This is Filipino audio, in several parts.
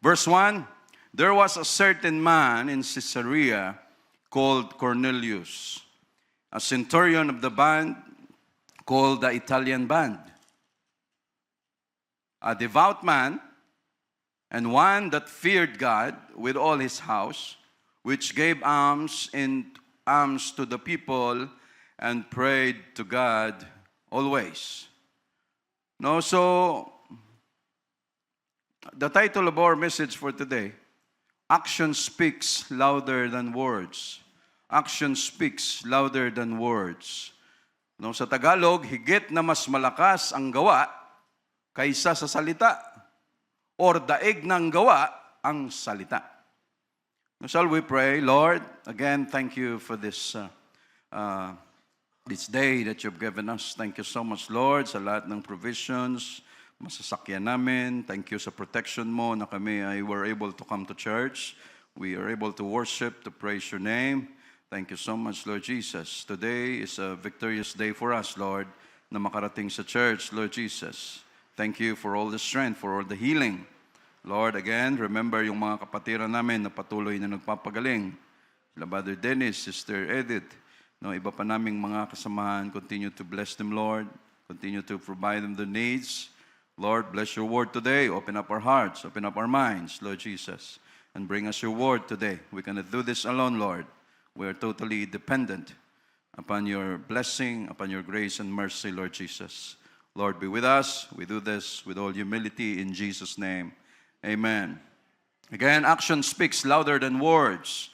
Verse 1, there was a certain man in Caesarea called Cornelius, a centurion of the band called the Italian Band, a devout man, and one that feared God with all his house, which gave alms to the people and prayed to God always. No, so the title of our message for today, Action Speaks Louder Than Words. Action speaks louder than words. No, sa Tagalog, higit na mas malakas ang gawa kaysa sa salita, or daig ng gawa ang salita. Now, shall we pray? Lord, again, thank you for this day that you've given us. Thank you so much, Lord, sa lahat ng provisions, masasakyan namin. Thank you sa protection mo na kami ay were able to come to church. We are able to worship, to praise your name. Thank you so much, Lord Jesus. Today is a victorious day for us, Lord, na makarating sa church, Lord Jesus. Thank you for all the strength, for all the healing. Lord, again, remember yung mga kapatiran namin na patuloy na nagpapagaling. Sila Brother Dennis, Sister Edith, no, iba pa naming mga kasamahan, continue to bless them, Lord. Continue to provide them the needs. Lord, bless your word today. Open up our hearts, open up our minds, Lord Jesus, and bring us your word today. We cannot do this alone, Lord. We are totally dependent upon your blessing, upon your grace and mercy, Lord Jesus. Lord, be with us. We do this with all humility in Jesus' name. Amen. Again, action speaks louder than words.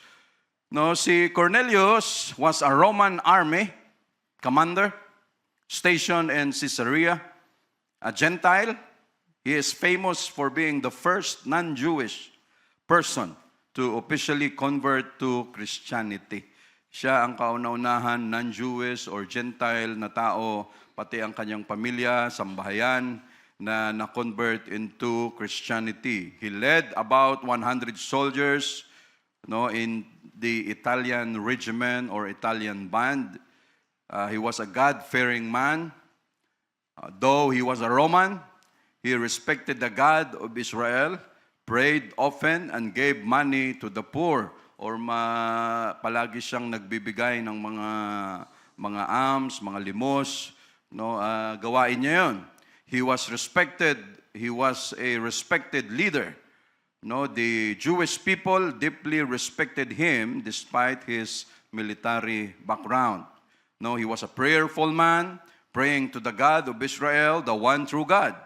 No, si Cornelius was a Roman army commander stationed in Caesarea, a Gentile. He is famous for being the first non-Jewish person to officially convert to Christianity. Siya ang kauna-unahan non-Jewish or Gentile na tao, pati ang kanyang pamilya, sambahayan, na na-convert into Christianity. He led about 100 soldiers, no, in the Italian regiment or Italian band. He was a God-fearing man. Though he was a Roman, he respected the God of Israel, prayed often, and gave money to the poor, or palagi siyang nagbibigay ng mga alms, mga limos, no, gawain niya yun. He was respected. He was a respected leader. No, the Jewish people deeply respected him despite his military background. No, he was a prayerful man, praying to the God of Israel, the one true God.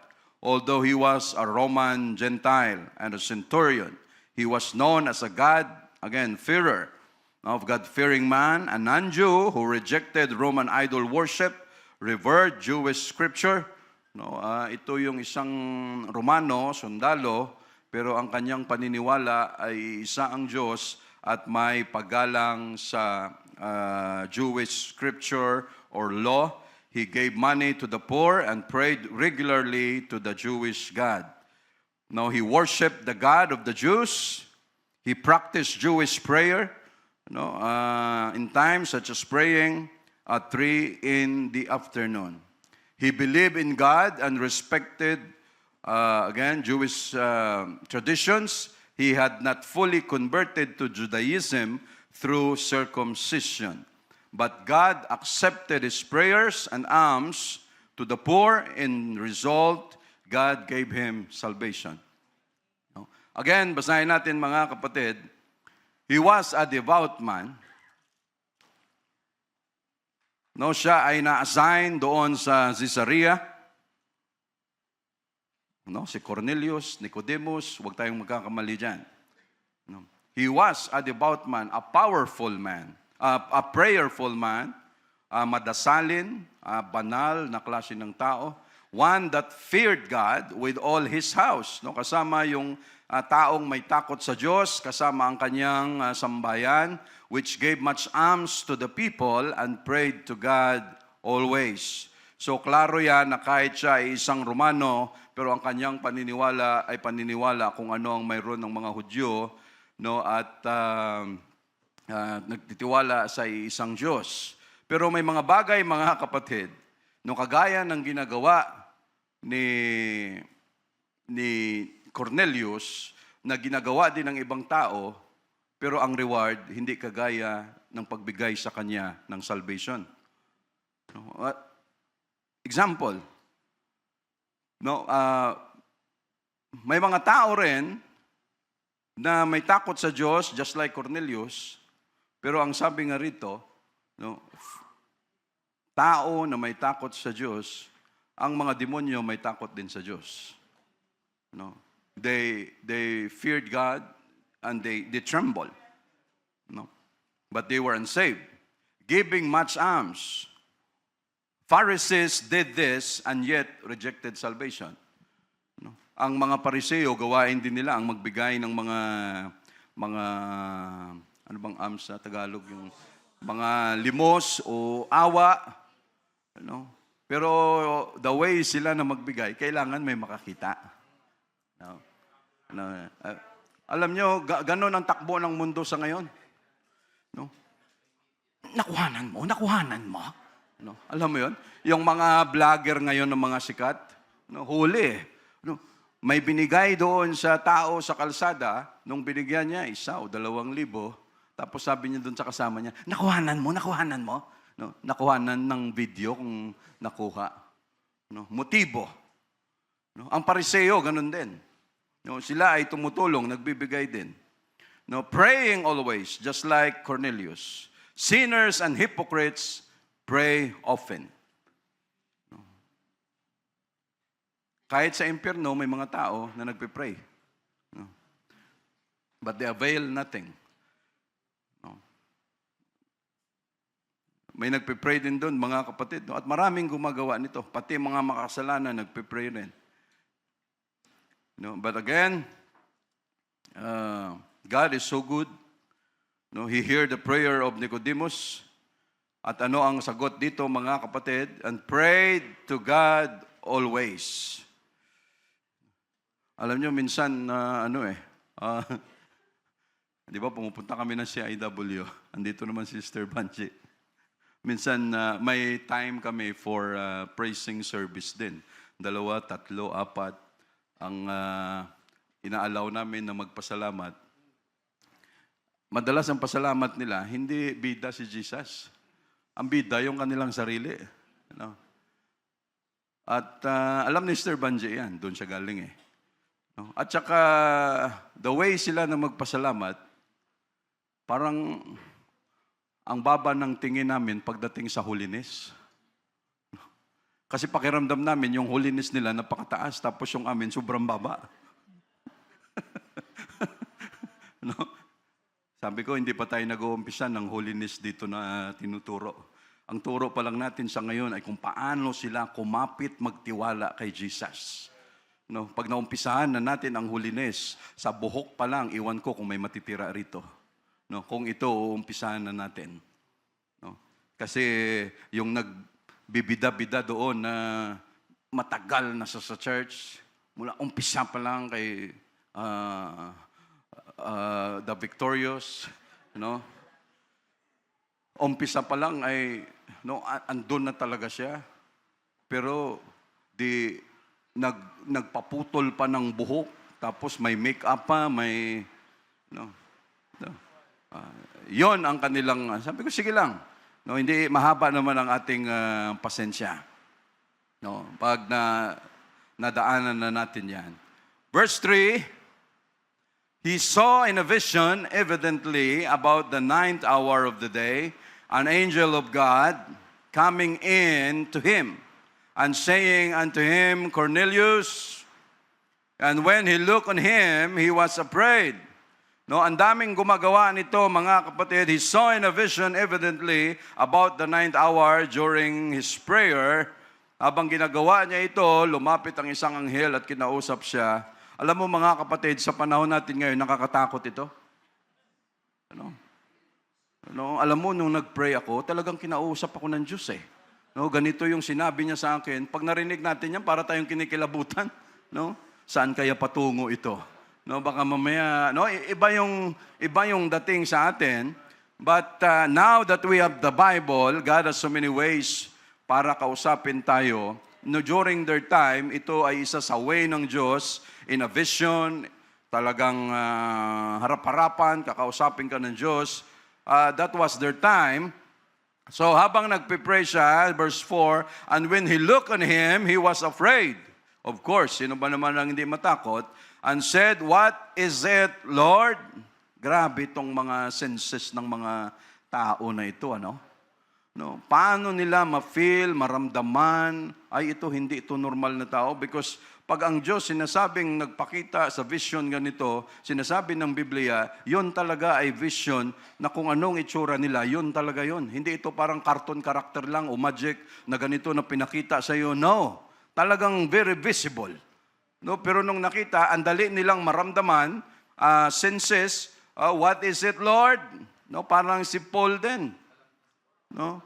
Although he was a Roman Gentile and a centurion, he was known as a God-fearer, of God-fearing man, a non-Jew who rejected Roman idol worship, revered Jewish scripture. No, ito yung isang Romano, sundalo, pero ang kanyang paniniwala ay isa ang Diyos at may paggalang sa Jewish scripture or law. He gave money to the poor and prayed regularly to the Jewish God. Now, he worshiped the God of the Jews. He practiced Jewish prayer, in times such as praying at 3 in the afternoon. He believed in God and respected, Jewish traditions. He had not fully converted to Judaism through circumcision. But God accepted his prayers and alms to the poor. In result, God gave him salvation. Again, basahin natin mga kapatid. He was a devout man. No, siya ay na-assign doon sa Caesarea. No, si Cornelius, Nicodemus, huwag tayong magkakamali dyan. No. He was a devout man, a powerful man. A prayerful man, madasalin, banal na klase ng tao, one that feared God with all his house. No, kasama yung taong may takot sa Diyos, kasama ang kanyang sambayan, which gave much alms to the people and prayed to God always. So klaro yan na kahit siya ay isang Romano, pero ang kanyang paniniwala ay paniniwala kung ano ang mayroon ng mga Hudyo, no, at nagtitiwala sa isang Diyos. Pero may mga bagay, mga kapatid, no, kagaya ng ginagawa ni Cornelius, na ginagawa din ng ibang tao, pero ang reward hindi kagaya ng pagbigay sa kanya ng salvation. Example, may mga tao rin na may takot sa Diyos, just like Cornelius, pero ang sabi nga rito, tao na may takot sa Diyos, ang mga demonyo may takot din sa Diyos. They feared God and they trembled. But they were unsaved. Giving much alms. Pharisees did this and yet rejected salvation. Ang mga Pariseo, gawain din nila ang magbigay ng mga ano bang alms sa Tagalog, yung mga limos o awa. Pero the way sila na magbigay, kailangan may makakita. Alam nyo, ganon ang takbo ng mundo sa ngayon. Nakuhanan mo. Alam mo yun? Yung mga vlogger ngayon ng mga sikat, huli. May binigay doon sa tao sa kalsada, nung binigyan niya 1,000 o 2,000, tapos sabi niya doon sa kasama niya, nakuhanan mo. Nakuhanan ng video kung nakuha. Motibo. Ang Pariseo, ganun din. Sila ay tumutulong, nagbibigay din. Praying always, just like Cornelius. Sinners and hypocrites pray often. Kahit sa impyerno, may mga tao na nagpipray. But they avail nothing. May nagpipray din doon, mga kapatid. At maraming gumagawa nito. Pati mga makasalanan, nagpipray rin. But again, God is so good. He heard the prayer of Nicodemus. At ano ang sagot dito, mga kapatid? And prayed to God always. Alam nyo, minsan, di ba, pumupunta kami ng CIW. Andito naman si Sister Banji. Minsan, may time kami for praising service din. 2, 3, 4 ang inaalaw namin na magpasalamat. Madalas ang pasalamat nila, hindi bida si Jesus. Ang bida, yung kanilang sarili. At alam ni Sister Banji yan, doon siya galing eh. At saka, the way sila na magpasalamat, parang ang baba ng tingin namin pagdating sa holiness. Kasi pakiramdam namin, yung holiness nila napakataas, tapos yung amin sobrang baba. Sabi ko, hindi pa tayo nag-uumpisa ng holiness dito na tinuturo. Ang turo pa lang natin sa ngayon ay kung paano sila kumapit magtiwala kay Jesus. Pag naumpisahan na natin ang holiness, sa buhok pa lang, iwan ko kung may matitira rito. Kung ito, uumpisahan na natin. Kasi yung nagbibida-bida doon na matagal na sa church, mula umpisa pa lang kay The Victorious, umpisa pa lang ay, andun na talaga siya. Pero, nagpaputol pa ng buhok, tapos may make-up pa, may, yon ang kanilang, sabi ko, sige lang. Hindi mahaba naman ang ating pasensya. Pag nadaanan na natin yan. Verse 3, he saw in a vision, evidently, about the 9th hour of the day, an angel of God coming in to him and saying unto him, Cornelius. And when he looked on him, he was afraid. Ang daming gumagawa nito, mga kapatid. He saw in a vision, evidently, about the 9th hour during his prayer. Habang ginagawa niya ito, lumapit ang isang anghel at kinausap siya. Alam mo, mga kapatid, sa panahon natin ngayon, nakakatakot ito. Alam mo, nung nag-pray ako, talagang kinausap ako ng Diyos eh. Ganito yung sinabi niya sa akin. Pag narinig natin yan, para tayong kinikilabutan. Saan kaya patungo ito? Baka mamaya, iba yung dating sa atin. But now that we have the Bible, God has so many ways para kausapin tayo. During their time, ito ay isa sa way ng Diyos in a vision, talagang harap-harapan, kakausapin ka ng Diyos. That was their time. So habang nagpipray siya, verse 4, and when he looked on him, he was afraid. Of course, sino ba naman ang hindi matakot? And said, "What is it, Lord?" Grabe itong mga senses ng mga tao na ito, ano? No, paano nila ma-feel, maramdaman, ay hindi ito normal na tao? Because pag ang Diyos sinasabing nagpakita sa vision ganito, sinasabi ng Biblia, yon talaga ay vision na kung anong itsura nila, yon talaga yon. Hindi ito parang cartoon character lang o magic na ganito na pinakita sa iyo. No, talagang very visible. No, pero nung nakita, ang dali nilang maramdaman, senses, what is it, Lord? No, parang si Paul din. No?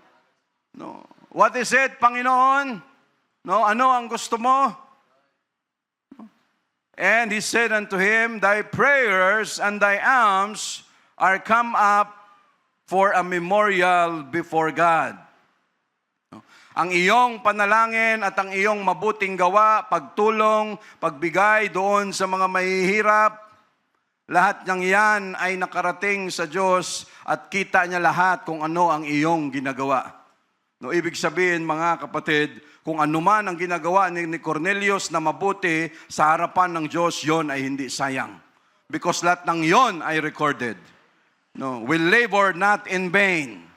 No. What is it, Panginoon? No, ano ang gusto mo? And he said unto him, "Thy prayers and thy alms are come up for a memorial before God." No? Ang iyong panalangin at ang iyong mabuting gawa, pagtulong, pagbigay doon sa mga mahihirap, lahat ng yan ay nakarating sa Diyos at kita niya lahat kung ano ang iyong ginagawa. No, ibig sabihin, mga kapatid, kung ano man ang ginagawa ni Cornelius na mabuti sa harapan ng Diyos, yon ay hindi sayang. Because lahat ng yon ay recorded. No, we labor not in vain.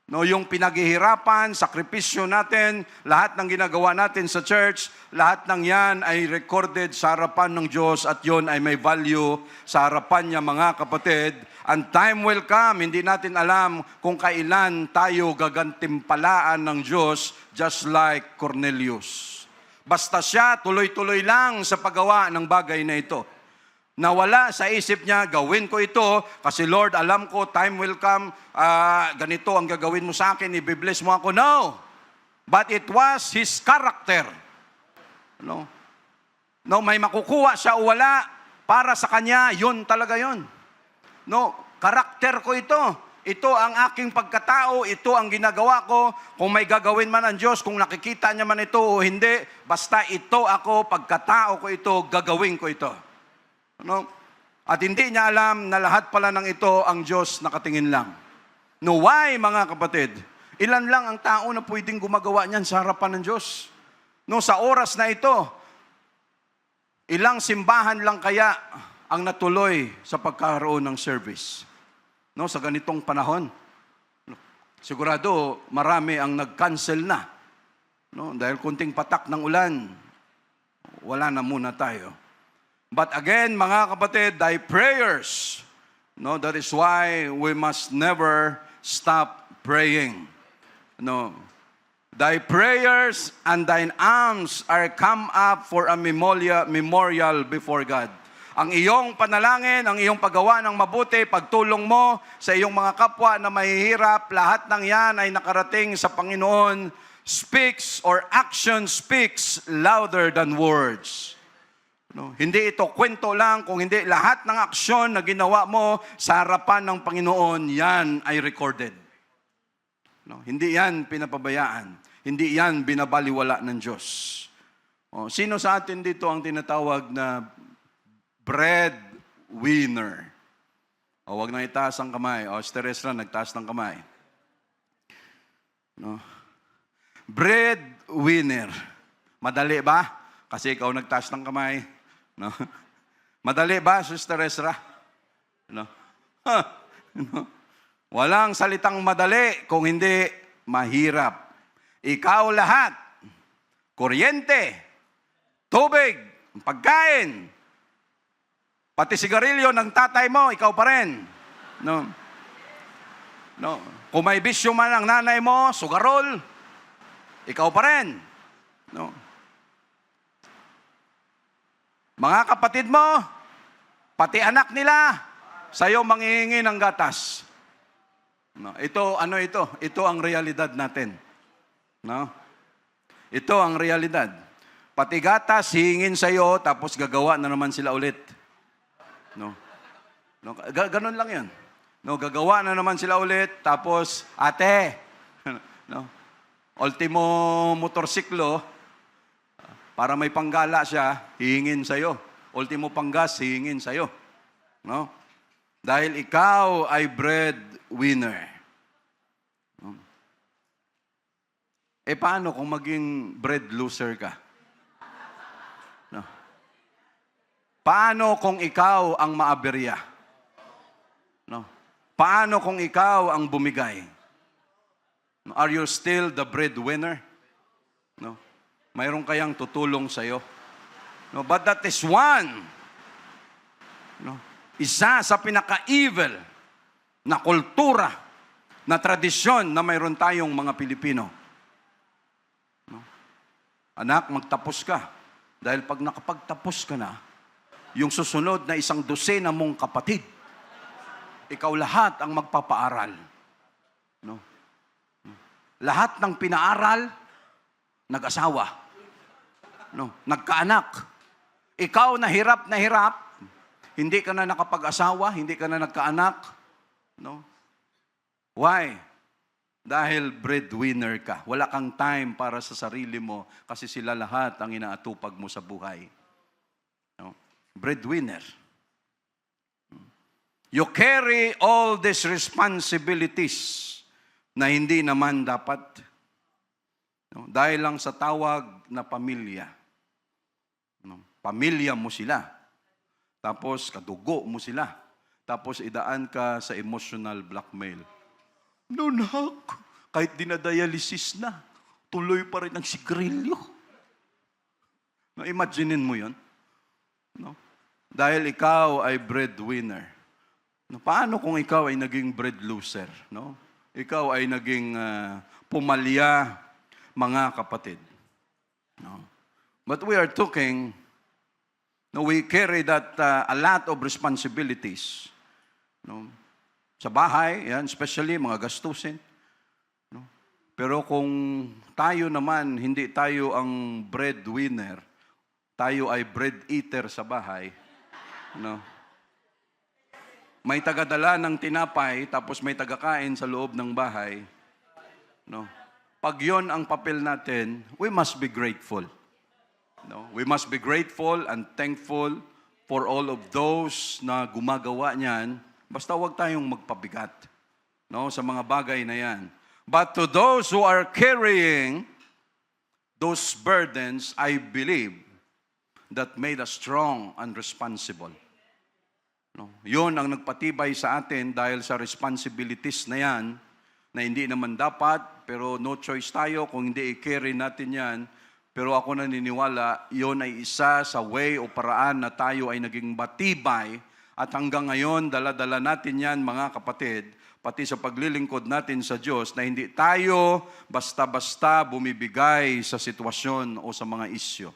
No, yung pinaghihirapan, sakripisyo natin, lahat ng ginagawa natin sa church, lahat ng yan ay recorded sa harapan ng Diyos at yon ay may value sa harapan niya, mga kapatid. And time will come, hindi natin alam kung kailan tayo gagantimpalaan ng Diyos just like Cornelius. Basta siya, tuloy-tuloy lang sa paggawa ng bagay na ito. Nawala sa isip niya, gawin ko ito kasi Lord, alam ko, time will come, ganito ang gagawin mo sa akin, i-bless mo ako. No! But it was his character. No? No, may makukuha siya o wala, para sa kanya, yun talaga yun. No, karakter ko ito. Ito ang aking pagkatao, ito ang ginagawa ko. Kung may gagawin man ang Diyos, kung nakikita niya man ito o hindi, basta ito ako, pagkatao ko ito, gagawin ko ito. No? At hindi niya alam na lahat pala ng ito ang Diyos nakatingin lang. No, why, mga kapatid? Ilan lang ang tao na pwedeng gumagawa niyan sa harapan ng Diyos? No, sa oras na ito, ilang simbahan lang kaya ang natuloy sa pagkakaroon ng service. No, sa ganitong panahon. Sigurado, marami ang nag-cancel na. No, dahil kunting patak ng ulan, wala na muna tayo. But again, mga kapatid, thy prayers, no, that is why we must never stop praying. No, thy prayers and thine alms are come up for a memorial before God. Ang iyong panalangin, ang iyong paggawa ng mabuti, pagtulong mo sa iyong mga kapwa na mahihirap, lahat ng yan ay nakarating sa Panginoon, speaks or action speaks louder than words. No, hindi ito kwento lang, kung hindi lahat ng aksyon na ginawa mo sa harapan ng Panginoon, yan ay recorded. No, hindi yan pinapabayaan. Hindi yan binabaliwala ng Diyos. Sino sa atin dito ang tinatawag na breadwinner? Huwag na itaas ang kamay. Si Teresra, nagtaas ng kamay. No? Breadwinner. Madali ba? Kasi ikaw nagtaas ng kamay. No? Madali ba, Sister Ezra? No? No? Walang salitang madali kung hindi mahirap. Ikaw lahat, kuryente, tubig, pagkain, pati sigarilyo ng tatay mo, ikaw pa rin. No? No? Kung may bisyo man ang nanay mo, sugarol, ikaw pa rin. No? Mga kapatid mo, pati anak nila, sa'yo manghihingi ng gatas. No? Ito, ano ito? Ito ang realidad natin. No? Ito ang realidad. Pati gatas, hihingin sa'yo, tapos gagawa na naman sila ulit. No? No? Ganun lang yan. No? Gagawa na naman sila ulit, tapos, ate, no? Ultimo motorsiklo, para may panggala siya, hihingin sa'yo. ultimo pang gas, hihingin sa'yo. No? Dahil ikaw ay breadwinner. No? Paano kung maging bread loser ka? No? Paano kung ikaw ang maaberya? No? Paano kung ikaw ang bumigay? No? Are you still the breadwinner? No? Mayroon kayang tutulong sa'yo? No? But that is one. No? Isa sa pinaka-evil na kultura, na tradisyon na mayroon tayong mga Pilipino. No? Anak, magtapos ka. Dahil pag nakapagtapos ka na, yung susunod na 100 mong kapatid, ikaw lahat ang magpapaaral. No? Lahat ng pinaaral, nag-asawa. No? Nagkaanak. Ikaw na hirap, hindi ka na nakapag-asawa, hindi ka na nagkaanak. No? Why? Dahil breadwinner ka. Wala kang time para sa sarili mo kasi sila lahat ang inaatupag mo sa buhay. No? Breadwinner. You carry all these responsibilities na hindi naman dapat. No? Dahil lang sa tawag na pamilya. No? Pamilya mo sila. Tapos kadugo mo sila. Tapos idaan ka sa emotional blackmail. No, nak, kahit dinadialysis na, tuloy pa rin ang sigarilyo. No, imaginein mo yun. No? Dahil ikaw ay breadwinner. No, paano kung ikaw ay naging bread loser? No? Ikaw ay naging pumalya, mga kapatid. No? But we are talking, no, we carry that a lot of responsibilities. No? Sa bahay, yan, especially mga gastusin. No? Pero kung tayo naman, hindi tayo ang breadwinner, tayo ay bread eater sa bahay, no? May tagadala ng tinapay, tapos may tagakain sa loob ng bahay. No? Pag yon ang papel natin, we must be grateful. No? We must be grateful and thankful for all of those na gumagawa niyan. Basta huwag tayong magpabigat, no, sa mga bagay na yan. But to those who are carrying those burdens, I believe that made us strong and responsible. No, yun ang nagpatibay sa atin dahil sa responsibilities na yan, na hindi naman dapat, pero no choice tayo kung hindi i-carry natin yan. Pero ako naniniwala, yun ay isa sa way o paraan na tayo ay naging matibay. At hanggang ngayon, dala-dala natin yan, mga kapatid, pati sa paglilingkod natin sa Diyos, na hindi tayo basta-basta bumibigay sa sitwasyon o sa mga isyo.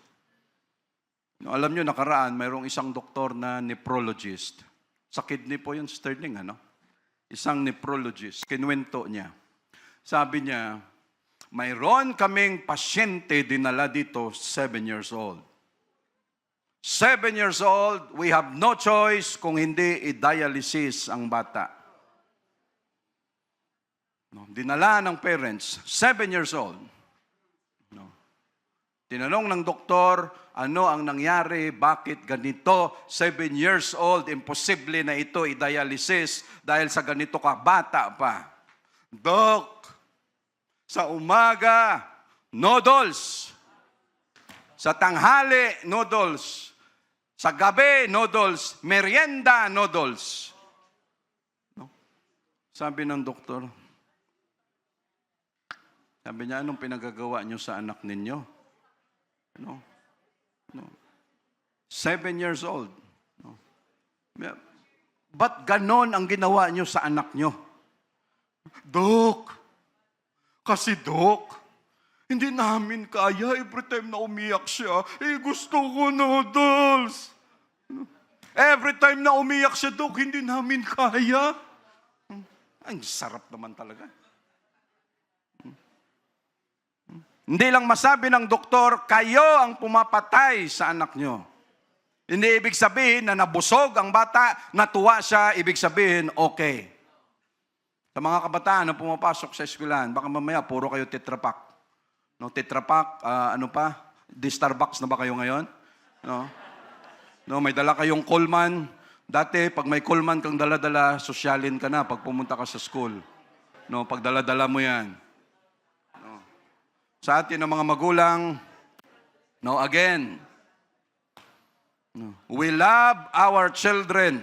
No, alam nyo, nakaraan, mayroong isang doktor na nephrologist. Sa kidney po yun, Sterling, ano? Isang nephrologist. Kinuwento niya. Sabi niya, mayroon kaming pasyente dinala dito, 7 years old. 7 years old, we have no choice kung hindi i-dialysis ang bata. No, dinala ng parents, 7 years old. No. Tinanong ng doktor, ano ang nangyari, bakit ganito, 7 years old, imposible na ito i-dialysis dahil sa ganito ka, bata pa. Dok, sa umaga, noodles. Sa tanghali, noodles. Sa gabi, noodles. Merienda, noodles. No? Sabi ng doktor, sabi niya, anong pinagagawa niyo sa anak ninyo? No? No. 7 years old. No? Ba't ganon ang ginawa niyo sa anak niyo? Dok, kasi Dok, hindi namin kaya every time na umiyak siya, gusto ko noodles. Every time na umiyak siya, Dok, hindi namin kaya. Ang sarap naman talaga. Hindi lang masabi ng doktor, kayo ang pumapatay sa anak nyo. Hindi ibig sabihin na nabusog ang bata, natuwa siya, ibig sabihin, okay. Sa mga kabataan na pumapasok sa eskwelahan, baka mamaya puro kayo Tetra Pak. No, Tetra Pak, ano pa? Di Starbucks na ba kayo ngayon? No? No, may dala kayong Coleman. Dati, pag may Coleman kang dala-dala, sosyalin ka na pag pumunta ka sa school. No, pag dala-dala mo yan. No. Sa atin ng mga magulang, no, again, no, we love our children,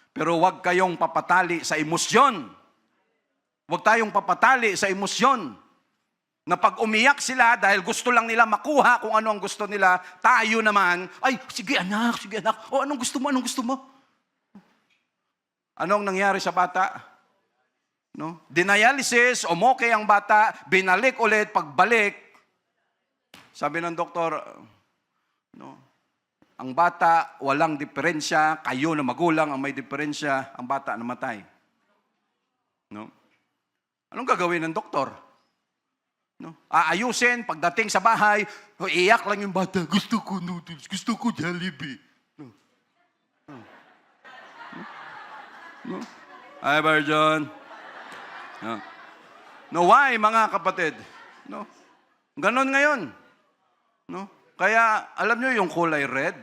pero huwag kayong papatali sa emosyon. Huwag tayong papatali sa emosyon. Na pag umiyak sila dahil gusto lang nila makuha kung ano ang gusto nila, tayo naman, ay, sige anak, sige anak. O, anong gusto mo, anong gusto mo? Anong nangyari sa bata? No? Denialysis, umokay ang bata, binalik ulit, pagbalik, sabi ng doktor, no, ang bata walang diferensya, kayo na magulang ang may diferensya, ang bata namatay. No? Anong gagawin ng doktor? No? Aayusin, pagdating sa bahay, iiyak lang yung bata, gusto ko noodles, gusto ko Jollibee. No? No? No? Hi, Virgin. No. No, why, mga kapatid? No? Ganon ngayon. No? Kaya, alam nyo yung kulay red?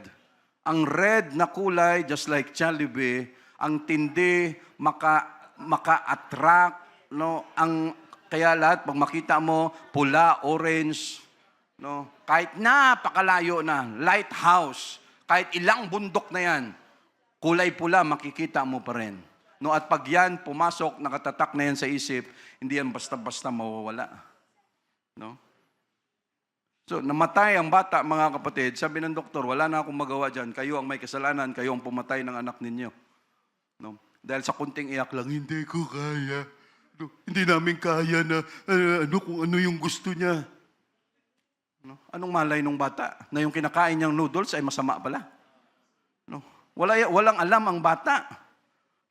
Ang red na kulay, just like Jollibee, ang tindi, maka-attract, no? Kaya lahat, pag makita mo, pula, orange, no? Kahit napakalayo na, lighthouse, kahit ilang bundok na yan, kulay pula, makikita mo pa rin. No? At pag yan pumasok, nakatatak na yan sa isip, hindi yan basta-basta mawawala. No? So, namatay ang bata, mga kapatid. Sabi ng doktor, wala na akong magawa dyan. Kayo ang may kasalanan, kayo ang pumatay ng anak ninyo. No? Dahil sa kunting iyak lang, hindi ko kaya. No, hindi namin kaya na kung ano yung gusto niya. No? Anong malay nung bata? Na yung kinakain niyang noodles ay masama pala. No? Walang alam ang bata.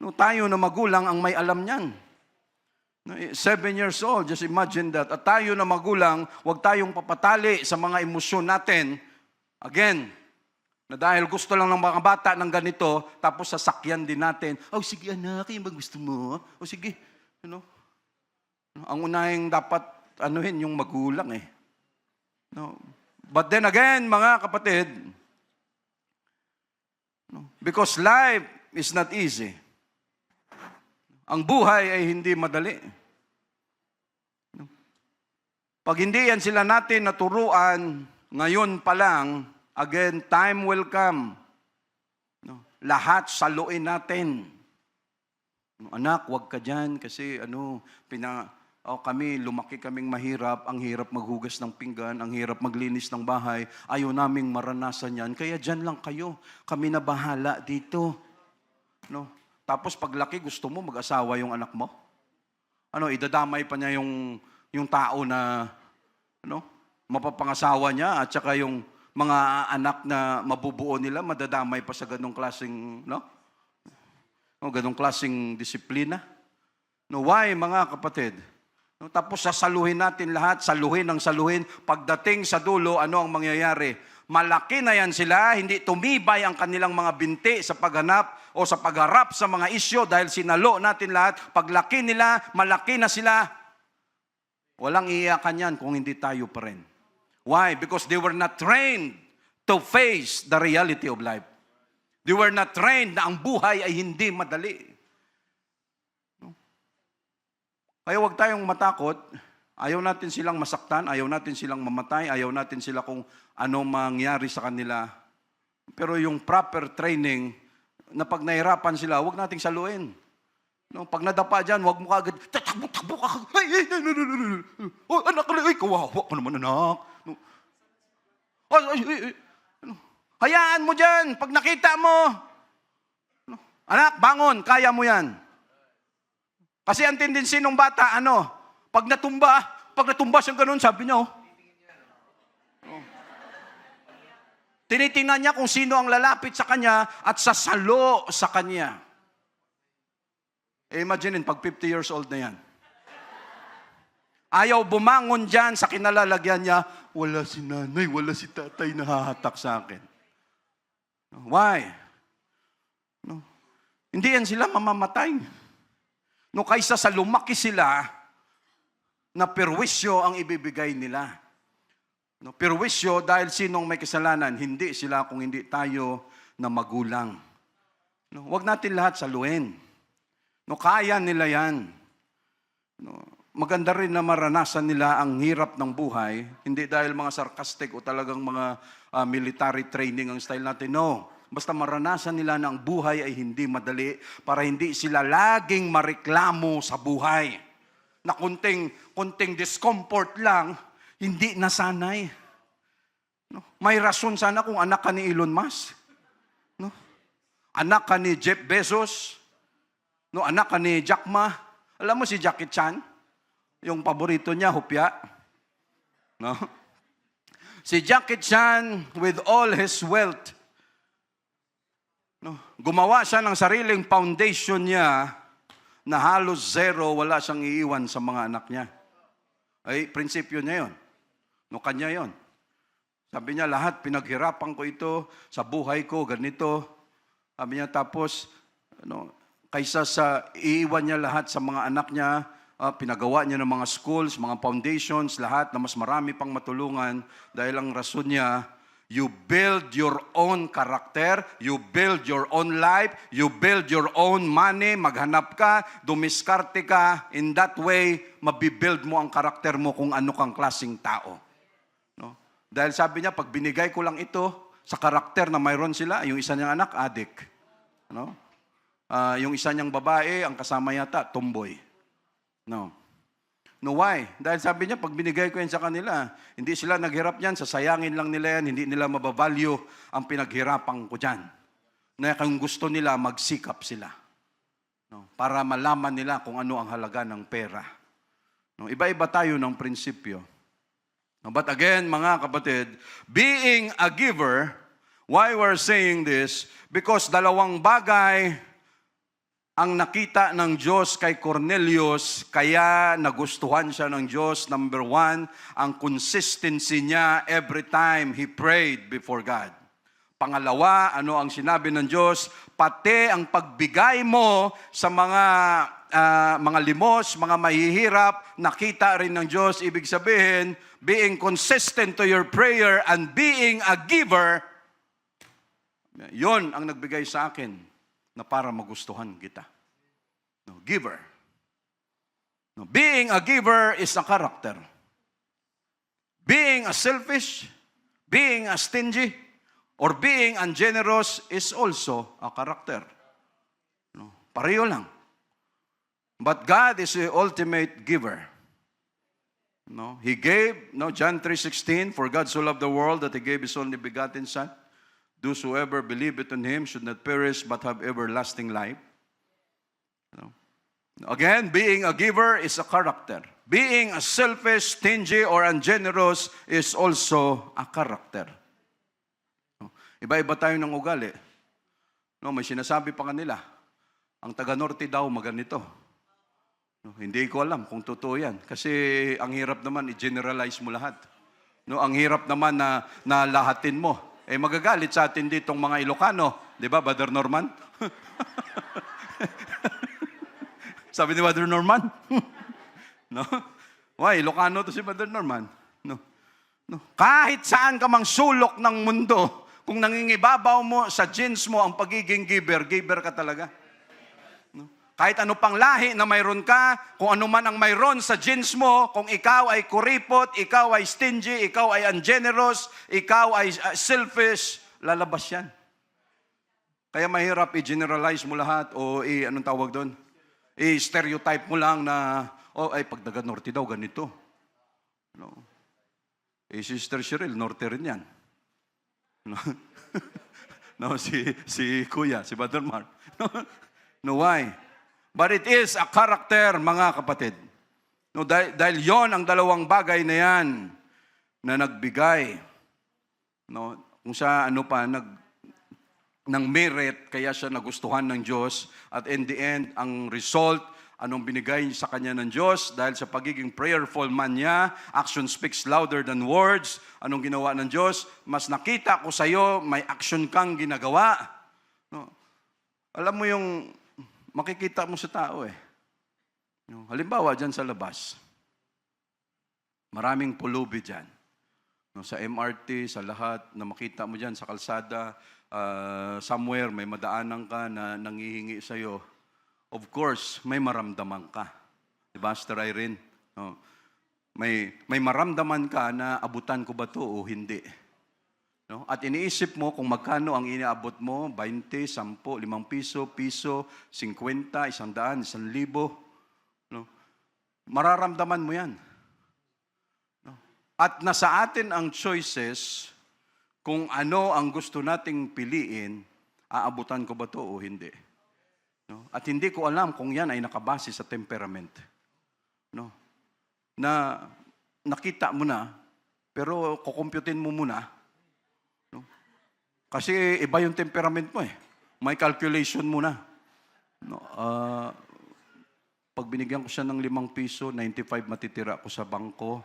No, tayo na magulang ang may alam niyan. No, 7 years old, just imagine that. At tayo na magulang, huwag tayong papatali sa mga emosyon natin. Again, na dahil gusto lang ng mga bata ng ganito, tapos sasakyan din natin. Oh, sige anak, yung gusto mo? O sige, you know. Ang unahing dapat anuhin yung magulang eh. No. But then again, mga kapatid, no, because life is not easy. Ang buhay ay hindi madali. No. Pag hindi yan sila natin naturuan, ngayon pa lang, again, time will come. No. Lahat saluin natin. No, anak, wag ka dyan kasi kami, lumaki kaming mahirap, ang hirap maghugas ng pinggan, ang hirap maglinis ng bahay, ayaw naming maranasan yan, kaya dyan lang kayo, kami na bahala dito. No? Tapos paglaki, gusto mo mag-asawa yung anak mo? Idadamay pa niya yung tao na mapapangasawa niya at saka yung mga anak na mabubuo nila, madadamay pa sa ganong klaseng, ganong klaseng disiplina. No, why, mga kapatid? No, tapos sasaluhin natin lahat, saluhin ng saluhin. Pagdating sa dulo, ano ang mangyayari? Malaki na yan sila, hindi tumibay ang kanilang mga binti sa paghanap o sa pagharap sa mga isyo dahil sinalo natin lahat. Paglaki nila, malaki na sila. Walang iiyakan yan kung hindi tayo pa rin. Why? Because they were not trained to face the reality of life. They were not trained na ang buhay ay hindi madali. Kaya huwag tayong matakot. Ayaw natin silang masaktan, ayaw natin silang mamatay, ayaw natin sila kung ano mangyari sa kanila. Pero yung proper training, na pag nahirapan sila, huwag nating saluin. No, pag nadapa dyan, huwag mo kagad, takbo ka. Oh, anak, kawawa ka naman, anak. No. Hayaan mo dyan, pag nakita mo, anak, bangon, kaya mo yan. Kasi ang tendency ng bata, pag natumba siya ganun, sabi niya, tinitingnan niya kung sino ang lalapit sa kanya at sasalo sa kanya. Imagine pag 50 years old na yan. Ayaw bumangon dyan sa kinalalagyan niya, wala si nanay, wala si tatay na hahatak sa akin. Why? No. Hindi yan sila mamamatay. No, kaysa sa lumaki sila, na perwisyo ang ibibigay nila. No, perwisyo dahil sinong may kasalanan, hindi sila kung hindi tayo. na magulang. No, wag natin lahat saluhin. No, kaya nila yan. No, maganda rin na maranasan nila ang hirap ng buhay, hindi dahil mga sarcastic o talagang mga military training ang style natin. No, basta maranasan nila na ang buhay ay hindi madali para hindi sila laging mareklamo sa buhay. Na konting discomfort lang, hindi nasanay. No? May rason sana kung anak ka ni Elon Musk. No? Anak ka ni Jeff Bezos. No? Anak ka ni Jack Ma. Alam mo si Jackie Chan? Yung paborito niya, hupya. No? Si Jackie Chan, with all his wealth, no? Gumawa siya ng sariling foundation niya na halos zero, wala siyang iiwan sa mga anak niya. Ay, prinsipyo niya yun. No, kanya yun. Sabi niya, lahat pinaghirapan ko ito sa buhay ko, ganito. Sabi niya, tapos, kaysa sa iiwan niya lahat sa mga anak niya, pinagawa niya ng mga schools, mga foundations, lahat na mas marami pang matulungan dahil ang rason niya, you build your own character, you build your own life, you build your own money, maghanap ka, dumiskarte ka, in that way, mabibuild mo ang karakter mo kung ano kang klaseng tao. No? Dahil sabi niya, pag binigay ko lang ito sa karakter na mayroon sila, yung isa niyang anak, adik. No? Yung isa niyang babae, ang kasama yata, tomboy. No. No, why? Dahil sabi niya, pag binigay ko yan sa kanila, hindi sila naghirap yan, sasayangin lang nila yan, hindi nila mabavalue ang pinaghirapan ko dyan. Na kung gusto nila, magsikap sila. No? Para malaman nila kung ano ang halaga ng pera. No? Iba-iba tayo ng prinsipyo. No? But again, mga kapatid, being a giver, why we're saying this? Because dalawang bagay ang nakita ng Diyos kay Cornelius, kaya nagustuhan siya ng Diyos. Number one, ang consistency niya every time he prayed before God. Pangalawa, ano ang sinabi ng Diyos? Pati ang pagbigay mo sa mga limos, mga mahihirap, nakita rin ng Diyos. Ibig sabihin, being consistent to your prayer and being a giver, yon ang nagbigay sa akin na para magustuhan kita. No, giver. No, being a giver is a character. Being a selfish, being a stingy, or being ungenerous is also a character. No, pareho lang. But God is the ultimate giver. No, He gave, John 3:16, for God so loved the world that He gave His only begotten Son. Whosoever believeth in Him should not perish but have everlasting life. Again, being a giver is a character. Being a selfish, stingy, or ungenerous is also a character. Iba-iba tayo ng ugali. May sinasabi pa kanila, ang taga-norte daw maganito. Hindi ko alam kung totoo yan. Kasi ang hirap naman i-generalize mo lahat. Ang hirap naman na lahatin mo. Magagalit sa atin ditong mga Ilocano. Di ba, Brother Norman? Sabi ni Brother Norman? No? Why? Ilocano to si Brother Norman. No. Kahit saan ka mang sulok ng mundo, kung nangingibabaw mo sa genes mo ang pagiging giver ka talaga. No? Kahit ano pang lahi na mayroon ka, kung ano man ang mayroon sa genes mo, kung ikaw ay kuripot, ikaw ay stingy, ikaw ay ungenerous, ikaw ay selfish, lalabas yan. Kaya mahirap i-generalize mo lahat o anong tawag doon? I-stereotype mo lang na, pag taga-norte daw, ganito. No? Sister Cheryl, norte rin yan. No, no si Kuya, si Brother Mark. No, why? But it is a character, mga kapatid. No, dahil yon ang dalawang bagay na yan na nagbigay. No, kung siya ng merit, kaya siya nagustuhan ng Diyos. At in the end, ang result, anong binigay sa kanya ng Diyos? Dahil sa pagiging prayerful man niya, action speaks louder than words. Anong ginawa ng Diyos? Mas nakita ko sa iyo, may action kang ginagawa. No? Alam mo yung makikita mo sa tao No? Halimbawa, dyan sa labas, maraming pulubi dyan. No? Sa MRT, sa lahat, na makita mo dyan sa kalsada, somewhere may madaanan ka na nanghihingi sa'yo, of course, may maramdaman ka. Diba, Sister Irene? Oh. May maramdaman ka na abutan ko ba to o hindi. No? At iniisip mo kung magkano ang iniabot mo, 20, 10, 5 piso, 50, 100, 1,000. No? Mararamdaman mo yan. No? At nasa atin ang choices kung ano ang gusto nating piliin, aabutan ko ba to o hindi. No? At hindi ko alam kung yan ay nakabase sa temperament. No? Na nakita mo na, pero kukumputin mo muna. No? Kasi iba yung temperament mo eh. May calculation mo na. No? Pag binigyan ko siya ng 5 piso, 95 matitira ko sa bangko.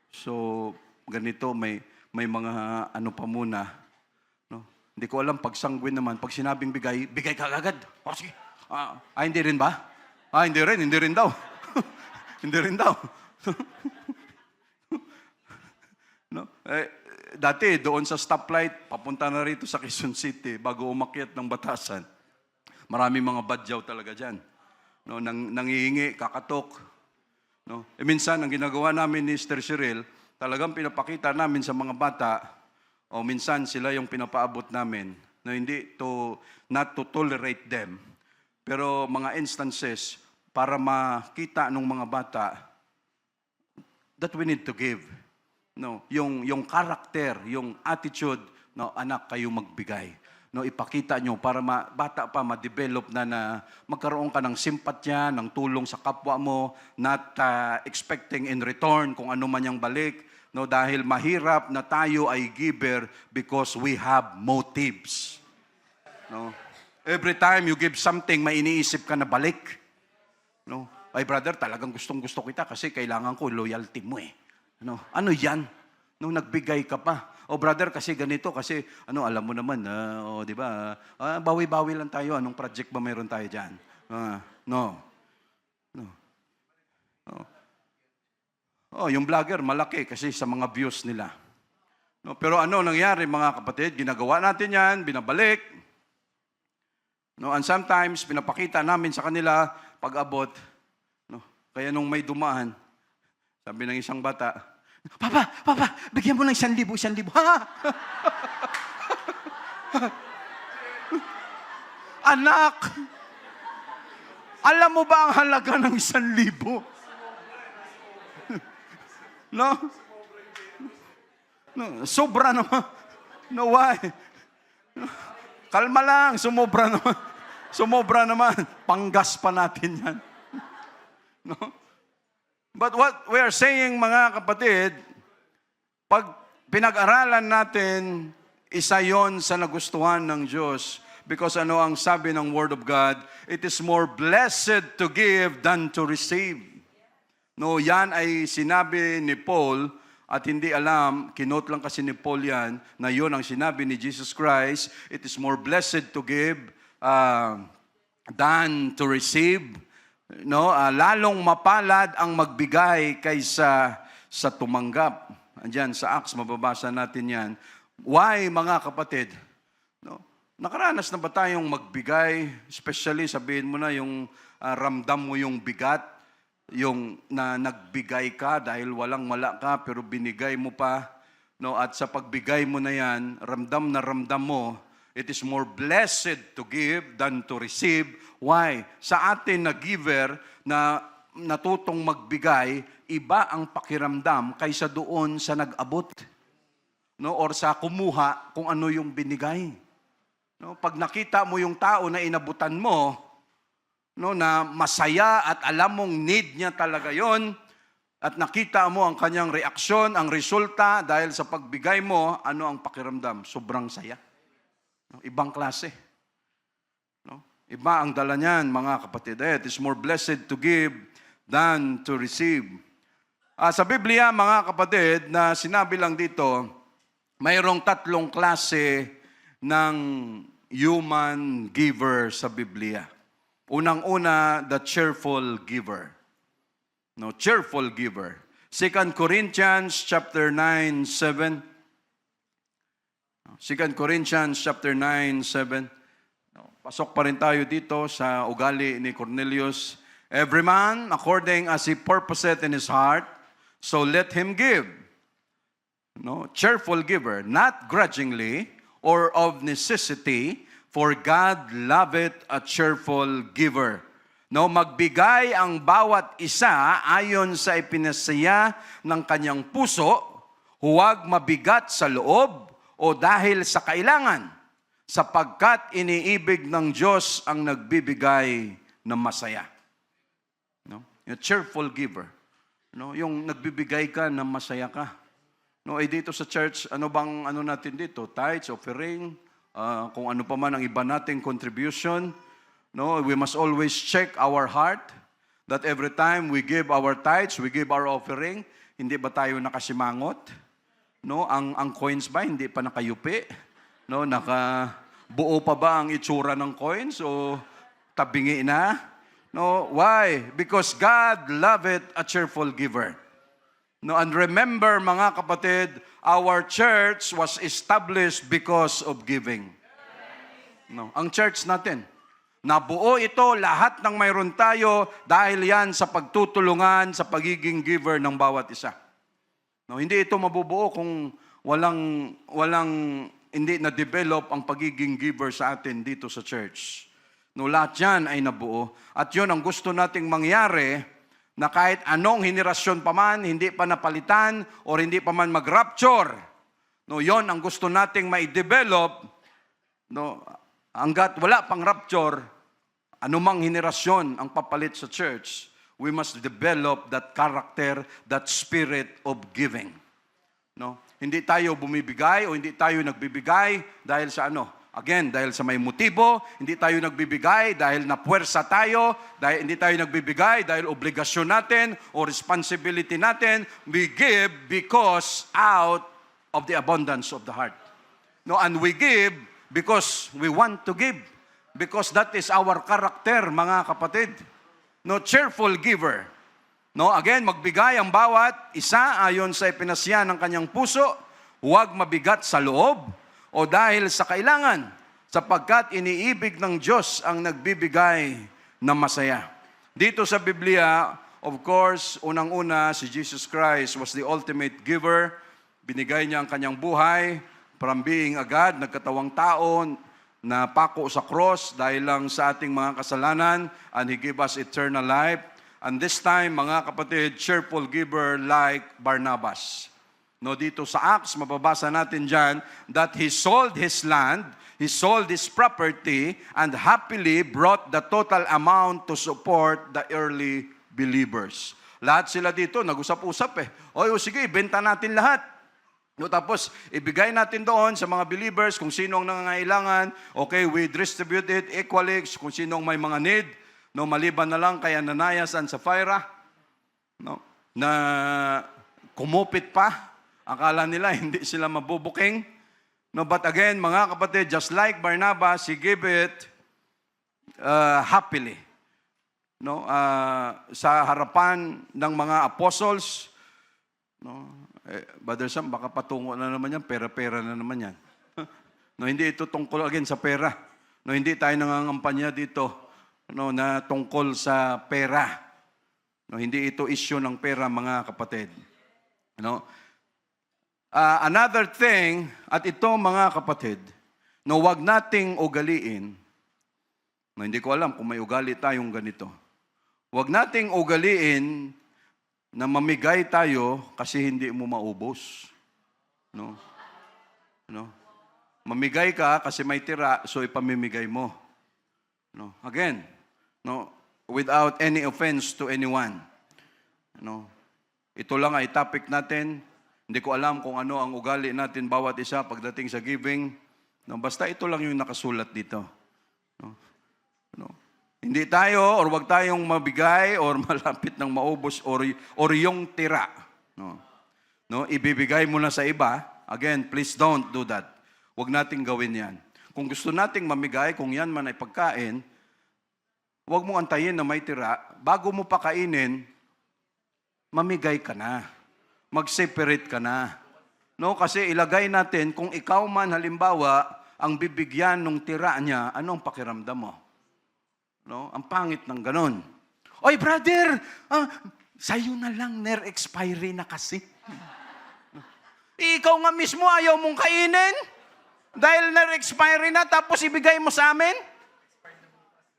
So, ganito, may mga ano pa muna. No? Hindi ko alam, pag sanguine naman, pag sinabing bigay ka agad. O, sige. Hindi rin ba? Hindi rin daw. Hindi rin daw. No? Dati, doon sa stoplight, papunta na rito sa Quezon City, bago umakyat ng Batasan. Maraming mga badyaw talaga dyan. No? Nangihingi, kakatok. No? Minsan, ang ginagawa namin ni Sister Cheryl, talagang pinapakita namin sa mga bata, o minsan sila yung pinapaabot namin, na not to tolerate them. Pero mga instances, para makita ng mga bata that we need to give. No, yung character, yung attitude, no, anak kayo magbigay. No, ipakita nyo para bata pa ma-develop na magkaroon ka ng simpatya, ng tulong sa kapwa mo, not expecting in return kung ano man yung balik. No, dahil mahirap na tayo ay giver because we have motives. No? Every time you give something, may iniisip ka na balik. No? Ay brother, talagang gustong-gusto kita kasi kailangan ko loyalty mo eh. Ano yan? No, nagbigay ka pa. O brother, kasi ganito, kasi alam mo naman, di ba? Bawi-bawi lang tayo. Anong project ba meron tayo diyan? No. Yung vlogger, malaki kasi sa mga views nila. No, pero ano nangyari mga kapatid? Ginagawa natin yan, binabalik. No, and sometimes, pinapakita namin sa kanila pag-abot. No, kaya nung may dumaan, sabi ng isang bata, Papa, bigyan mo ng 1,000, 1,000. Ha? Anak, alam mo ba ang halaga ng 1,000? No? Sobra naman. No, why? No. Kalma lang, sumobra naman. Sumobra naman. Panggas pa natin yan. No? But what we are saying, mga kapatid, pag pinag-aralan natin, isa yon sa nagustuhan ng Diyos. Because ano ang sabi ng Word of God? It is more blessed to give than to receive. No, yan ay sinabi ni Paul at hindi alam, kinote lang kasi ni Paul yan, na yun ang sinabi ni Jesus Christ. It is more blessed to give than to receive. No, lalong mapalad ang magbigay kaysa sa tumanggap. Andiyan sa Acts, mababasa natin yan. Why, mga kapatid? No, nakaranas na ba tayong magbigay? Especially, sabihin mo na yung ramdam mo yung bigat, yung na nagbigay ka dahil walang-wala ka, pero binigay mo pa. No, at sa pagbigay mo na yan, ramdam na ramdam mo, it is more blessed to give than to receive. Why? Sa atin na giver na natutong magbigay, iba ang pakiramdam kaysa doon sa nag-abot. No? Or sa kumuha kung ano yung binigay. No? Pag nakita mo yung tao na inabutan mo, no, na masaya at alam mong need niya talaga yon, at nakita mo ang kanyang reaksyon, ang resulta dahil sa pagbigay mo, ano ang pakiramdam? Sobrang saya. No? Ibang klase. No? Iba ang dala niyan, mga kapatid. It is more blessed to give than to receive. Sa Biblia, mga kapatid, na sinabi lang dito, mayroong 3 klase ng human giver sa Biblia. Unang-una, the cheerful giver. No, cheerful giver. 2 Corinthians chapter 9:7. 2 Corinthians chapter 9:7. Pasok pa rin tayo dito sa ugali ni Cornelius. Every man according as he purposeth in his heart, so let him give. No, cheerful giver, not grudgingly or of necessity, for God loveth a cheerful giver. No, magbigay ang bawat isa ayon sa ipinasaya ng kanyang puso, huwag mabigat sa loob o dahil sa kailangan, sapagkat iniibig ng Diyos ang nagbibigay ng masaya. No? Yung cheerful giver. No, yung nagbibigay ka ng masaya ka. No, dito sa church, ano bang natin dito? Tithes, offering, kung ano pa man ang iba nating contribution. No, we must always check our heart that every time we give our tithes, we give our offering, hindi ba tayo nakasimangot? No, ang coins ba hindi pa nakayupi? No, buo pa ba ang itsura ng coins o tabingi na? No, why? Because God loveth a cheerful giver. No, and remember mga kapatid, our church was established because of giving. No, ang church natin, nabuo ito, lahat ng mayroon tayo dahil yan sa pagtutulungan, sa pagiging giver ng bawat isa. No, hindi ito mabubuo kung hindi na-develop ang pagiging giver sa atin dito sa church. No, lahat yan ay nabuo. At yun ang gusto nating mangyari, na kahit anong henerasyon pa man, hindi pa napalitan, or hindi pa man mag-rapture, no, yon ang gusto nating mai-develop, no, hanggat wala pang rapture, anumang henerasyon ang papalit sa church, we must develop that character, that spirit of giving. No? Hindi tayo bumibigay o hindi tayo nagbibigay dahil sa Again, dahil sa may motibo, hindi tayo nagbibigay dahil napuwersa tayo, dahil hindi tayo nagbibigay dahil obligasyon natin o responsibility natin. We give because out of the abundance of the heart. No, and we give because we want to give. Because that is our character, mga kapatid. No, cheerful giver. No, again, magbigay ang bawat isa ayon sa ipinasya ng kanyang puso, huwag mabigat sa loob o dahil sa kailangan, sapagkat iniibig ng Diyos ang nagbibigay ng masaya. Dito sa Biblia, of course, unang-una, si Jesus Christ was the ultimate giver. Binigay niya ang kanyang buhay, from being a God, nagkatawang tao, na pako sa cross dahil lang sa ating mga kasalanan, and He gave us eternal life. And this time, mga kapatid, cheerful giver like Barnabas. No, dito sa Acts, mababasa natin dyan that he sold his land, he sold his property, and happily brought the total amount to support the early believers. Lahat sila dito, nag-usap-usap sige, benta natin lahat. No, tapos, ibigay natin doon sa mga believers kung sino ang nangangailangan. Okay, we distribute it equally kung sino ang may mga need. No, maliban na lang kay Ananias and Sapphira, no, na kumupit pa. Akala nila hindi sila mabubuking. No, but again, mga kapatid, just like Barnabas, he gave it happily. No, sa harapan ng mga apostles. No, Brother Sam, baka patungo na naman yan, pera-pera na naman yan. No, hindi ito tungkol again sa pera. No, hindi tayo nangangampanya dito, no, na tungkol sa pera. No, hindi ito issue ng pera, mga kapatid. No? Another thing, at ito mga kapatid, no, wag nating ugaliin, no, hindi ko alam kung may ugali tayong ganito. Wag nating ugaliin na mamigay tayo kasi hindi mo maubos. No? No? Mamigay ka kasi may tira, so ipamimigay mo. No? Again, no, without any offense to anyone. No? Ito lang ay topic natin. Hindi ko alam kung ano ang ugali natin bawat isa pagdating sa giving. No, basta ito lang yung nakasulat dito. No? No? Hindi tayo or wag tayong mabigay or malapit ng maubos or yung tira. No? No? Ibibigay mo na sa iba. Again, please don't do that. Wag nating gawin yan. Kung gusto nating mamigay, kung yan man ay pagkain, wag mo antayin na may tira. Bago mo pakainin, mamigay ka na. Mag-separate ka na. No, kasi ilagay natin, kung ikaw man halimbawa, ang bibigyan ng tira niya, anong pakiramdam mo? No? Ang pangit ng ganon. Oy, brother, sa'yo na lang, expiry na kasi. Ikaw nga mismo ayaw mong kainin? Dahil expiry na, tapos ibigay mo sa amin?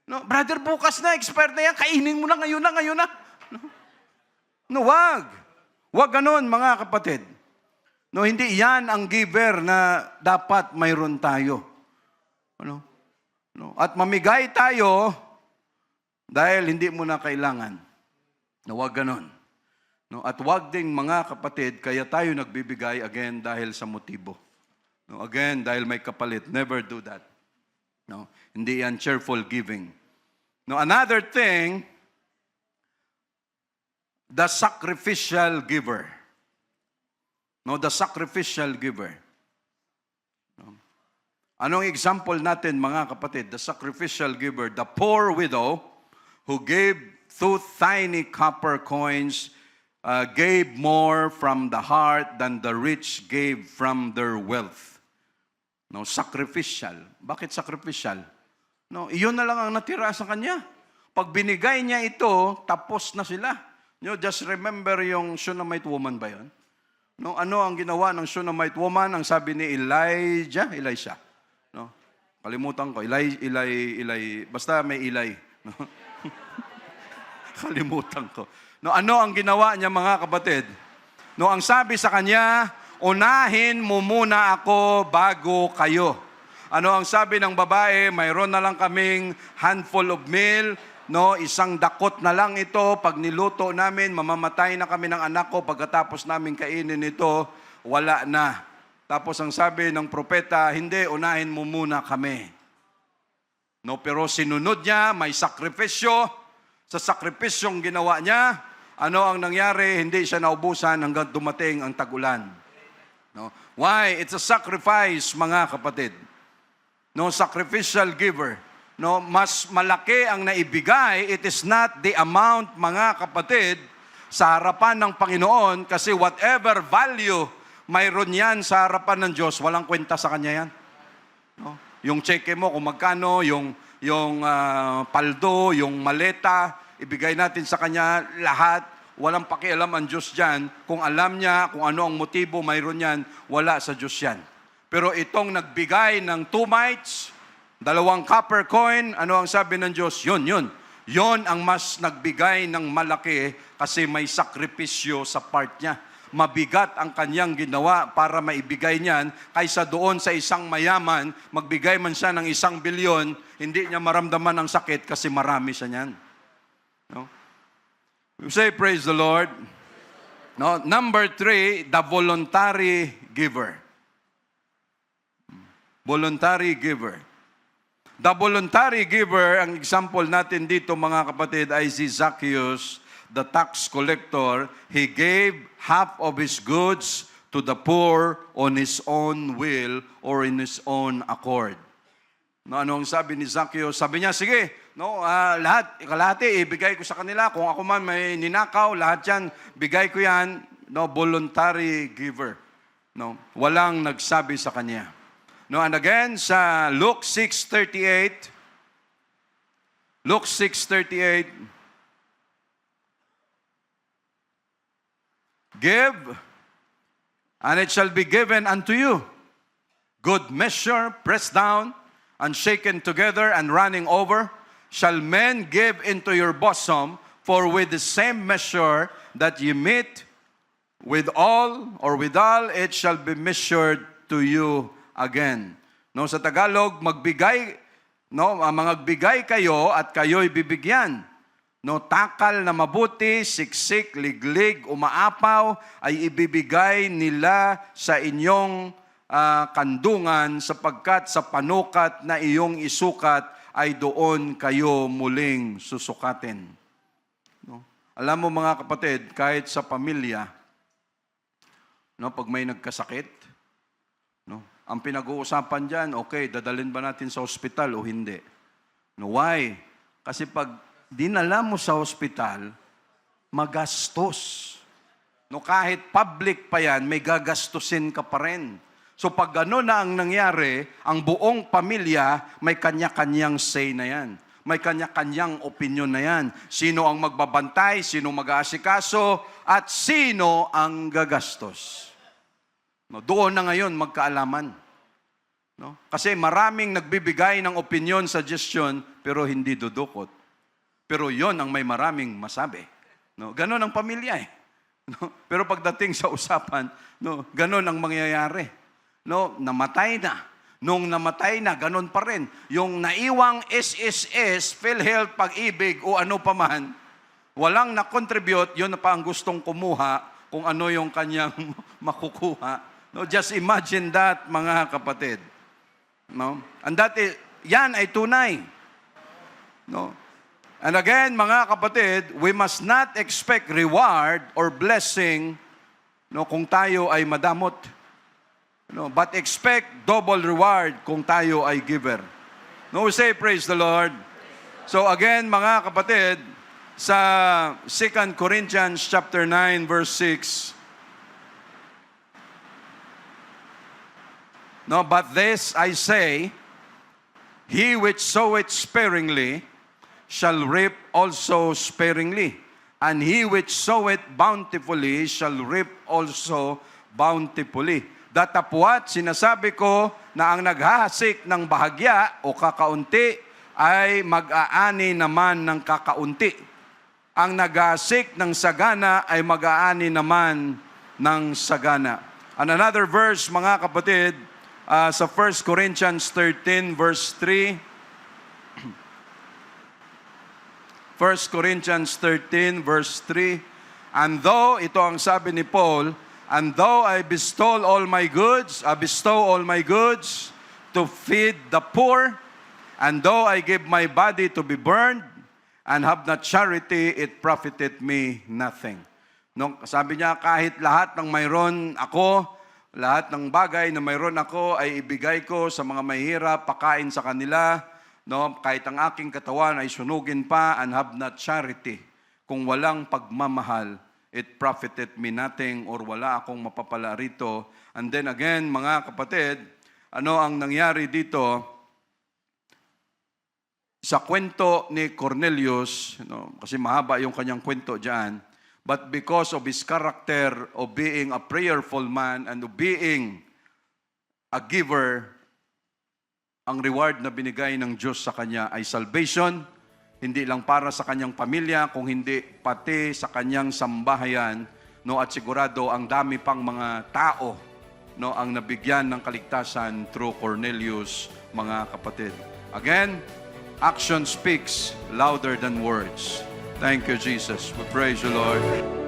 No, brother, bukas na, expired na yan, kainin mo na, ngayon na. No, wag. Wag ganon, mga kapatid. No, hindi yan ang giver na dapat mayroon tayo. Ano? No, at mamigay tayo dahil hindi mo na kailangan. No, wag ganon. No, at wag ding mga kapatid, kaya tayo nagbibigay again dahil sa motibo. No, again, dahil may kapalit. Never do that. No, hindi yan cheerful giving. No, another thing, the sacrificial giver. No, the sacrificial giver. No. Anong example natin, mga kapatid? The sacrificial giver, the poor widow who gave 2 tiny copper coins, gave more from the heart than the rich gave from their wealth. No, sacrificial. Bakit sacrificial? No, iyon na lang ang natira sa kanya. Pag binigay niya ito, tapos na sila. You know, just remember yung Shunammite woman ba yun? No, ano ang ginawa ng Shunammite woman? Ang sabi ni Elisha. No? Kalimutan ko. Basta may Eli. No? Kalimutan ko. No, ano ang ginawa niya, mga kapatid? No, ang sabi sa kanya, unahin mo muna ako bago kayo. Ano ang sabi ng babae? Mayroon na lang kaming handful of meal. No, isang dakot na lang ito. Pag niluto namin, mamamatay na kami ng anak ko. Pagkatapos namin kainin ito, wala na. Tapos ang sabi ng propeta, hindi, unahin mo muna kami. No, pero sinunod niya, may sakripisyo. Sa sakripisyong ginawa niya, ano ang nangyari? Hindi siya naubusan hanggang dumating ang tag-ulan. No? Why? It's a sacrifice, mga kapatid. No, sacrificial giver. No, mas malaki ang naibigay, it is not the amount, mga kapatid, sa harapan ng Panginoon, kasi whatever value mayroon yan sa harapan ng Diyos, walang kwenta sa Kanya yan. No? Yung cheque mo, kung magkano, yung paldo, yung maleta, ibigay natin sa Kanya lahat, walang pakialam ang Diyos dyan. Kung alam niya, kung ano ang motibo mayroon yan, wala sa Diyos yan. Pero itong nagbigay ng 2 mites, 2 copper coin, ano ang sabi ng Diyos? Yun. Yun ang mas nagbigay ng malaki kasi may sakripisyo sa part niya. Mabigat ang kanyang ginawa para maibigay niyan kaysa doon sa isang mayaman, magbigay man siya ng 1 bilyon, hindi niya maramdaman ang sakit kasi marami siya niyan. No? We say, praise the Lord. No? Number 3, the voluntary giver. Voluntary giver. The voluntary giver, ang example natin dito, mga kapatid, ay si Zacchaeus, the tax collector. He gave half of his goods to the poor on his own will or in his own accord. No, ano ang sabi ni Zacchaeus? Sabi niya, sige, no, kalahati, ibigay ko sa kanila. Kung ako man may ninakaw, lahat yan, bigay ko yan. No, voluntary giver. No, walang nagsabi sa kanya. No, and again, sa Luke 6:38, give, and it shall be given unto you. Good measure, pressed down, and shaken together, and running over, shall men give into your bosom, for with the same measure that ye meet withal, it shall be measured to you again. No, sa Tagalog, magbigay, no, mangagbigay kayo at kayo'y bibigyan. No, takal na mabuti, siksik, liglig, umaapaw ay ibibigay nila sa inyong kandungan, sapagkat sa panukat na iyong isukat ay doon kayo muling susukatin. No? Alam mo, mga kapatid, kahit sa pamilya, no, pag may nagkasakit, no, ang pinag-uusapan dyan, okay, dadalhin ba natin sa ospital o hindi? No, why? Kasi pag dinala mo sa ospital, magastos. No, kahit public pa yan, may gagastusin ka pa rin. So pag gano'n na ang nangyari, ang buong pamilya may kanya-kanyang say na yan. May kanya-kanyang opinion na yan. Sino ang magbabantay, sino mag-aasikaso, at sino ang gagastos. No, doon na ngayon magkaalaman. No? Kasi maraming nagbibigay ng opinion, suggestion, pero hindi dudukot. Pero yon ang may maraming masabi. No? Ganon ang pamilya eh. No? Pero pagdating sa usapan, no, ganon ang mangyayari. No? Namatay na. Nung namatay na, ganon pa rin. Yung naiwang SSS, PhilHealth, Pag-ibig, o ano pa man, walang na-contribute, yun na pa ang gustong kumuha kung ano yung kanyang makukuha. No? Just imagine that, mga kapatid. No? And that is, yan ay tunay. No? And again, mga kapatid, we must not expect reward or blessing, no, kung tayo ay madamot. No, but expect double reward kung tayo ay giver. No, we say praise the Lord. So again, mga kapatid, sa 2 Corinthians chapter 9 verse 6, no, but this I say, he which soweth sparingly shall reap also sparingly, and he which soweth bountifully shall reap also bountifully. Datapwat, sinasabi ko na ang naghahasik ng bahagya o kakaunti ay mag-aani naman ng kakaunti. Ang naghahasik ng sagana ay mag-aani naman ng sagana. And another verse, mga kapatid, sa 1 Corinthians 13 verse 3, 1 Corinthians 13 verse 3, and though, ito ang sabi ni Paul, and though I bestow all my goods to feed the poor, and though I give my body to be burned, and have not charity, it profiteth me nothing. No, sabi niya, kahit lahat ng mayroon ako, lahat ng bagay na mayroon ako ay ibigay ko sa mga mahihirap, pakain sa kanila, no, kahit ang aking katawan ay sunugin pa, and have not charity. Kung walang pagmamahal, it profited me nothing, or wala akong mapapala rito. And then again, mga kapatid, ano ang nangyari dito? Sa kwento ni Cornelius, no, kasi mahaba yung kanyang kwento dyan, but because of his character of being a prayerful man and of being a giver, ang reward na binigay ng Diyos sa kanya ay salvation, hindi lang para sa kanyang pamilya, kung hindi pati sa kanyang sambahayan, no, at sigurado ang dami pang mga tao, no, ang nabigyan ng kaligtasan through Cornelius, mga kapatid. Again, action speaks louder than words. Thank you, Jesus. We praise you, Lord.